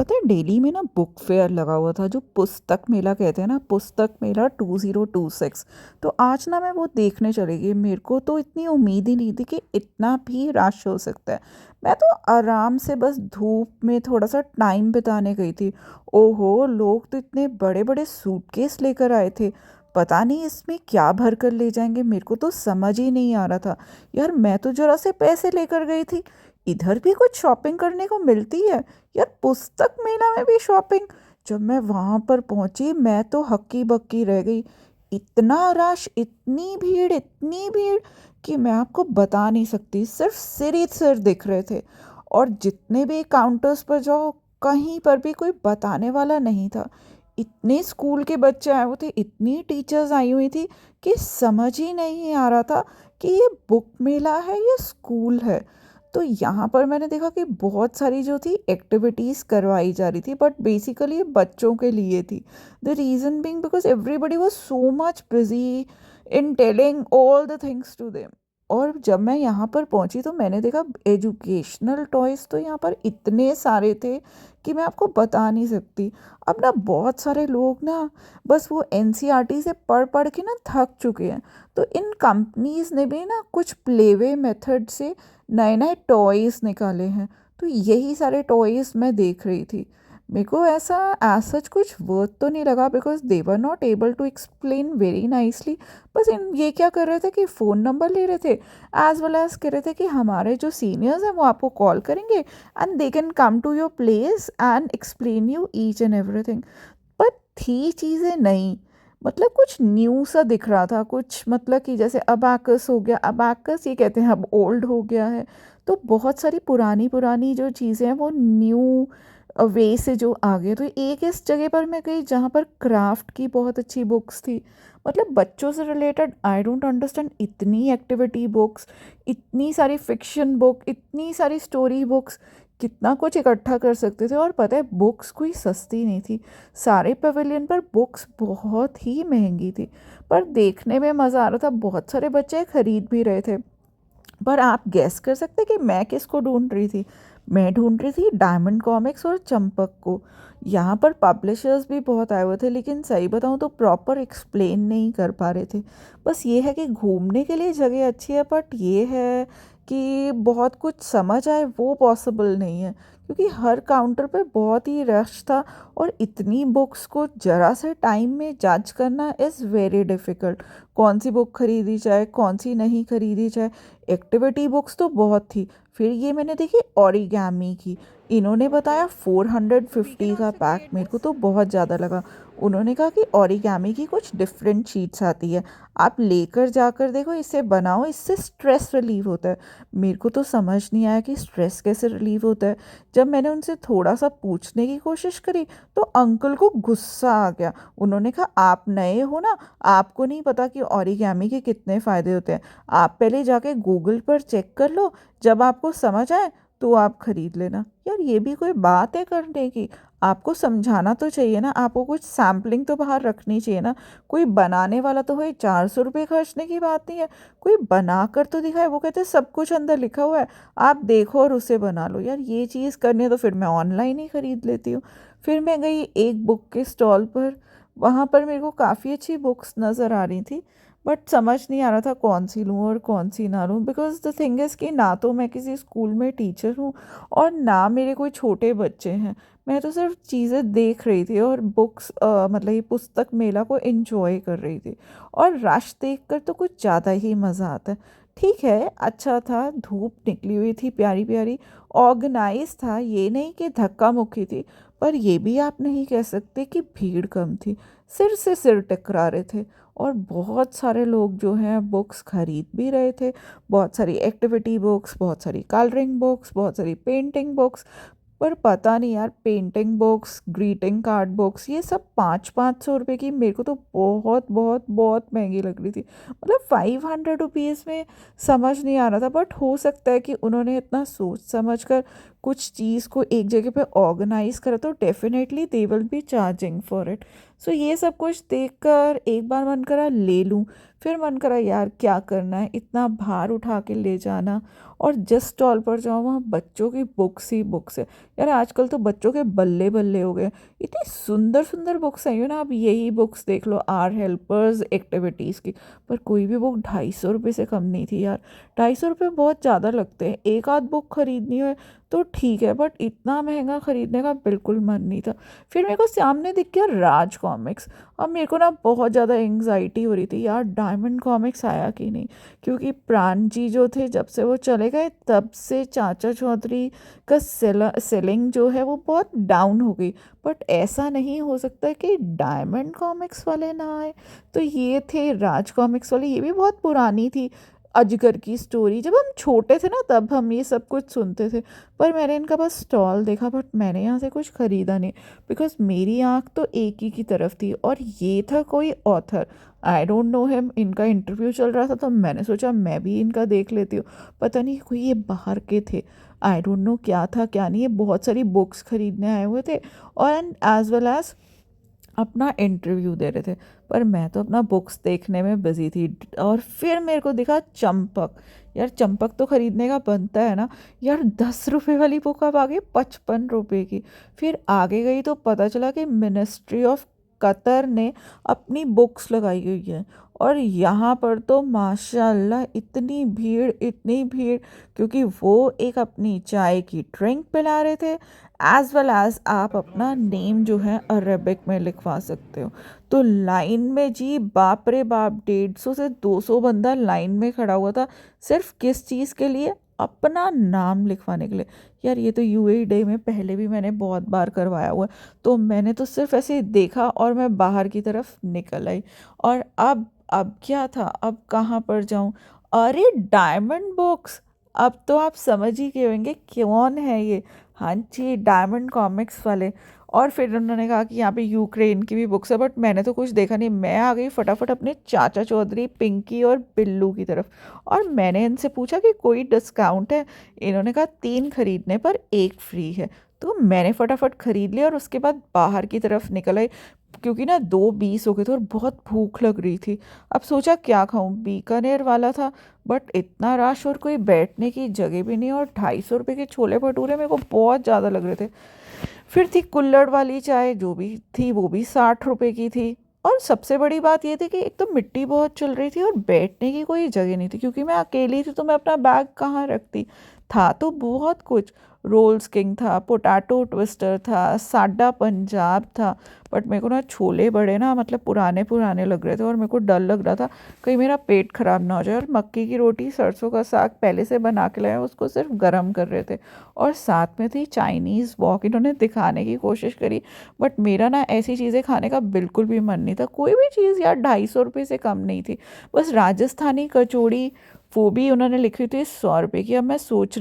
पता है दिल्ली में ना बुक फेयर लगा हुआ था जो पुस्तक मेला कहते हैं ना, पुस्तक मेला 2026। तो आज ना मैं वो देखने चली गई। मेरे को तो इतनी उम्मीद ही नहीं थी कि इतना भी रश हो सकता है। मैं तो आराम से बस धूप में थोड़ा सा टाइम बिताने गई थी। ओहो, लोग तो इतने बड़े बड़े सूटकेस लेकर आए थे। पता नहीं इसमें क्या भर कर ले जाएंगे, मेरे को तो समझ ही नहीं आ रहा था। यार मैं तो जरा से पैसे लेकर गई थी। इधर भी कुछ शॉपिंग करने को मिलती है? यार पुस्तक मेला में भी शॉपिंग! जब मैं वहां पर पहुंची मैं तो हक्की बक्की रह गई। इतना रश, इतनी भीड़ कि मैं आपको बता नहीं सकती। सिर्फ सिर ही सिर दिख रहे थे। और जितने भी काउंटर्स पर जाओ, कहीं पर भी कोई बताने वाला नहीं था। इतने स्कूल के बच्चे आए हुए थे, इतनी टीचर्स आई हुई थी कि समझ ही नहीं आ रहा था कि ये बुक मेला है या स्कूल है। तो यहाँ पर मैंने देखा कि बहुत सारी जो थी एक्टिविटीज़ करवाई जा रही थी, बट बेसिकली ये बच्चों के लिए थी। The reason being because everybody was so much busy in telling all the things to them. और जब मैं यहाँ पर पहुँची तो मैंने देखा एजुकेशनल टॉयज़ तो यहाँ पर इतने सारे थे कि मैं आपको बता नहीं सकती। अब ना बहुत सारे लोग ना बस वो एनसीईआरटी से पढ़ पढ़ के ना थक चुके हैं। तो इन कंपनीज ने भी ना कुछ प्लेवे मेथड से नए नए टॉयज निकाले हैं। तो यही सारे टॉयज मैं देख रही थी। मेरे को ऐसा सच कुछ वर्थ तो नहीं लगा because they were not able to explain very nicely. बस इन ये क्या कर रहे थे कि फ़ोन नंबर ले रहे थे, एज वेल एज कह रहे थे कि हमारे जो सीनियर्स हैं वो आपको कॉल करेंगे and they can come to your place and explain you each and everything. पर थी चीज़ें नई। मतलब कुछ न्यू सा दिख रहा था, कुछ मतलब कि जैसे अबाकस हो गया। अबाकस ये कहते हैं अब ओल्ड हो गया है। तो बहुत सारी पुरानी पुरानी जो चीज़ें हैं वो न्यू वे से जो आ गए। तो एक इस जगह पर मैं गई जहाँ पर क्राफ्ट की बहुत अच्छी बुक्स थी। मतलब बच्चों से रिलेटेड आई डोंट अंडरस्टैंड, इतनी एक्टिविटी बुक्स, इतनी सारी फिक्शन बुक, इतनी सारी स्टोरी बुक्स, कितना कुछ इकट्ठा कर सकते थे। और पता है बुक्स कोई सस्ती नहीं थी। सारे पवेलियन पर बुक्स बहुत ही महंगी थी। पर देखने में मज़ा आ रहा था, बहुत सारे बच्चे खरीद भी रहे थे। पर आप गैस कर सकते कि मैं किसको ढूंढ रही थी? मैं ढूंढ रही थी डायमंड कॉमिक्स और चंपक को। यहाँ पर पब्लिशर्स भी बहुत आए हुए थे, लेकिन सही बताऊँ तो प्रॉपर एक्सप्लेन नहीं कर पा रहे थे। बस ये है कि घूमने के लिए जगह अच्छी है, बट ये है कि बहुत कुछ समझ आए वो पॉसिबल नहीं है, क्योंकि हर काउंटर पे बहुत ही रश था। और इतनी बुक्स को जरा से टाइम में जज करना इज़ वेरी डिफ़िकल्ट। कौन सी बुक खरीदी जाए, कौन सी नहीं खरीदी जाए। एक्टिविटी बुक्स तो बहुत थी। फिर ये मैंने देखी ओरिगेमी की। इन्होंने बताया 450 का पैक, मेरे को तो बहुत ज़्यादा लगा। उन्होंने कहा कि ओरिगेमी की कुछ डिफरेंट शीट्स आती है, आप लेकर जाकर देखो, इससे बनाओ, इससे स्ट्रेस रिलीव होता है। मेरे को तो समझ नहीं आया कि स्ट्रेस कैसे रिलीव होता है। जब मैंने उनसे थोड़ा सा पूछने की कोशिश करी तो अंकल को गुस्सा आ गया। उन्होंने कहा आप नए हो ना, आपको नहीं पता कि ओरिगेमी के कितने फ़ायदे होते हैं। आप पहले जाके गूगल पर चेक कर लो, जब आपको समझ आए तो आप खरीद लेना। यार ये भी कोई बात है करने की? आपको समझाना तो चाहिए ना, आपको कुछ सैम्पलिंग तो बाहर रखनी चाहिए ना। कोई बनाने वाला तो है, 400 रुपये खर्चने की बात नहीं है। कोई बना कर तो दिखाए। वो कहते हैं सब कुछ अंदर लिखा हुआ है, आप देखो और उसे बना लो। यार ये चीज़ करनी है तो फिर मैं ऑनलाइन ही खरीद लेती हूँ। फिर मैं गई एक बुक के स्टॉल पर। वहाँ पर मेरे को काफ़ी अच्छी बुक्स नज़र आ रही थी, बट समझ नहीं आ रहा था कौन सी लूँ और कौन सी ना लूँ। बिकॉज द थिंग इज़ कि ना तो मैं किसी स्कूल में टीचर हूँ और ना मेरे कोई छोटे बच्चे हैं। मैं तो सिर्फ चीज़ें देख रही थी और बुक्स मतलब ये पुस्तक मेला को एंजॉय कर रही थी। और रश देखकर तो कुछ ज़्यादा ही मज़ा आता है। ठीक है, अच्छा था, धूप निकली हुई थी प्यारी प्यारी, ऑर्गेनाइज था, ये नहीं कि धक्का मुक्की थी। पर ये भी आप नहीं कह सकते कि भीड़ कम थी। सिर से सिर टकरा रहे थे। और बहुत सारे लोग जो हैं बुक्स खरीद भी रहे थे। बहुत सारी एक्टिविटी बुक्स, बहुत सारी कलरिंग बुक्स, बहुत सारी पेंटिंग बुक्स। पर पता नहीं यार, painting books, greeting card books, ये सब 500-500 रुपये की मेरे को तो बहुत बहुत बहुत महंगी लग रही थी। मतलब 500 रुपीज़ में समझ नहीं आ रहा था। बट हो सकता है कि उन्होंने इतना सोच समझ कर कुछ चीज़ को एक जगह पे ऑर्गेनाइज करा, तो definitely they will be charging for it. So ये सब कुछ देखकर एक बार मन करा ले लूँ। फिर मन करा यार क्या करना है, इतना भार उठा के ले जाना। और जिस स्टॉल पर जाओ वहाँ बच्चों की बुक्स ही बुक्स है। यार आजकल तो बच्चों के बल्ले बल्ले हो गए, इतनी सुंदर सुंदर बुक्स आई हो ना। आप यही बुक्स देख लो, आर हेल्पर्स एक्टिविटीज़ की, पर कोई भी बुक 250 रुपये से कम नहीं थी यार। 250 रुपये बहुत ज़्यादा लगते हैं, एक आध बुक खरीदनी हो तो ठीक है, बट इतना महंगा खरीदने का बिल्कुल मन नहीं था। फिर मेरे को सामने दिख गया राज कॉमिक्स। अब मेरे को ना बहुत ज़्यादा एंग्जाइटी हो रही थी यार, डायमंड कॉमिक्स आया कि नहीं, क्योंकि प्राण जी जो थे जब से वो चले गए तब से चाचा चौधरी का सेलिंग जो है वो बहुत डाउन हो गई। बट ऐसा नहीं हो सकता कि डायमंड कॉमिक्स वाले ना आए। तो ये थे राज कॉमिक्स वाले, ये भी बहुत पुरानी थी अजगर की स्टोरी। जब हम छोटे थे ना तब हम ये सब कुछ सुनते थे, पर मैंने इनका बस स्टॉल देखा, बट मैंने यहाँ से कुछ ख़रीदा नहीं, बिकॉज मेरी आँख तो एक ही की तरफ थी। और ये था कोई author, I don't know him, इनका इंटरव्यू चल रहा था तो मैंने सोचा मैं भी इनका देख लेती हूँ। पता नहीं कोई ये बाहर के थे, आई डोंट नो क्या था क्या नहीं। ये बहुत सारी बुक्स खरीदने आए हुए थे और एज वेल एज अपना इंटरव्यू दे रहे थे, पर मैं तो अपना बुक्स देखने में बिजी थी। और फिर मेरे को दिखा चंपक। यार चंपक तो खरीदने का बनता है ना यार, 10 रुपये वाली बुक अब आ गई 55 रुपये की। फिर आगे गई तो पता चला कि मिनिस्ट्री ऑफ कतर ने अपनी बुक्स लगाई हुई है, और यहाँ पर तो माशाल्लाह इतनी भीड़ इतनी भीड़, क्योंकि वो एक अपनी चाय की ड्रिंक पिला रहे थे, एज वेल एज आप अपना नेम जो है अरेबिक में लिखवा सकते हो। तो लाइन में जी बाप रे बाप, 150 से 200 बंदा लाइन में खड़ा हुआ था, सिर्फ किस चीज़ के लिए, अपना नाम लिखवाने के लिए। यार ये तो यूएई डे में पहले भी मैंने बहुत बार करवाया हुआ है, तो मैंने तो सिर्फ ऐसे ही देखा और मैं बाहर की तरफ निकल आई। और अब क्या था, अब कहाँ पर जाऊँ, अरे डायमंड बुक्स। अब तो आप समझ ही गए होंगे कौन है ये। हाँ जी, डायमंड कॉमिक्स वाले। और फिर उन्होंने कहा कि यहाँ पे यूक्रेन की भी बुक्स है, बट मैंने तो कुछ देखा नहीं। मैं आ गई फटाफट अपने चाचा चौधरी पिंकी और बिल्लू की तरफ, और मैंने इनसे पूछा कि कोई डिस्काउंट है। इन्होंने कहा 3 खरीदने पर 1 फ्री है। तो मैंने फटाफट खरीद लिया और उसके बाद बाहर की तरफ निकल आई, क्योंकि ना 2:20 हो गए थे और बहुत भूख लग रही थी। अब सोचा क्या खाऊं, बीकानेर वाला था, बट इतना रश और कोई बैठने की जगह भी नहीं, और 250 रुपये के छोले भटूरे मेरे को बहुत ज़्यादा लग रहे थे। फिर थी कुल्हड़ वाली चाय, जो भी थी वो भी 60 रुपये की थी। और सबसे बड़ी बात ये थी कि एक तो मिट्टी बहुत चल रही थी और बैठने की कोई जगह नहीं थी, क्योंकि मैं अकेली थी तो मैं अपना बैग कहाँ रखती। था तो बहुत कुछ, रोल्स किंग था, पोटैटो ट्विस्टर था, साडा पंजाब था, बट मेरे को ना छोले बड़े ना मतलब पुराने पुराने लग रहे थे, और मेरे को डर लग रहा था कहीं मेरा पेट खराब ना हो जाए। और मक्की की रोटी सरसों का साग पहले से बना के लाए, उसको सिर्फ गर्म कर रहे थे। और साथ में थी चाइनीज़ वॉक, इन्होंने दिखाने की कोशिश करी, बट मेरा ना ऐसी चीज़ें खाने का बिल्कुल भी मन नहीं था। कोई भी चीज़ यार 250 रुपये से कम नहीं थी। बस राजस्थानी कचौड़ी, वो भी उन्होंने लिखी थी 100 रुपये की। अब मैं सोच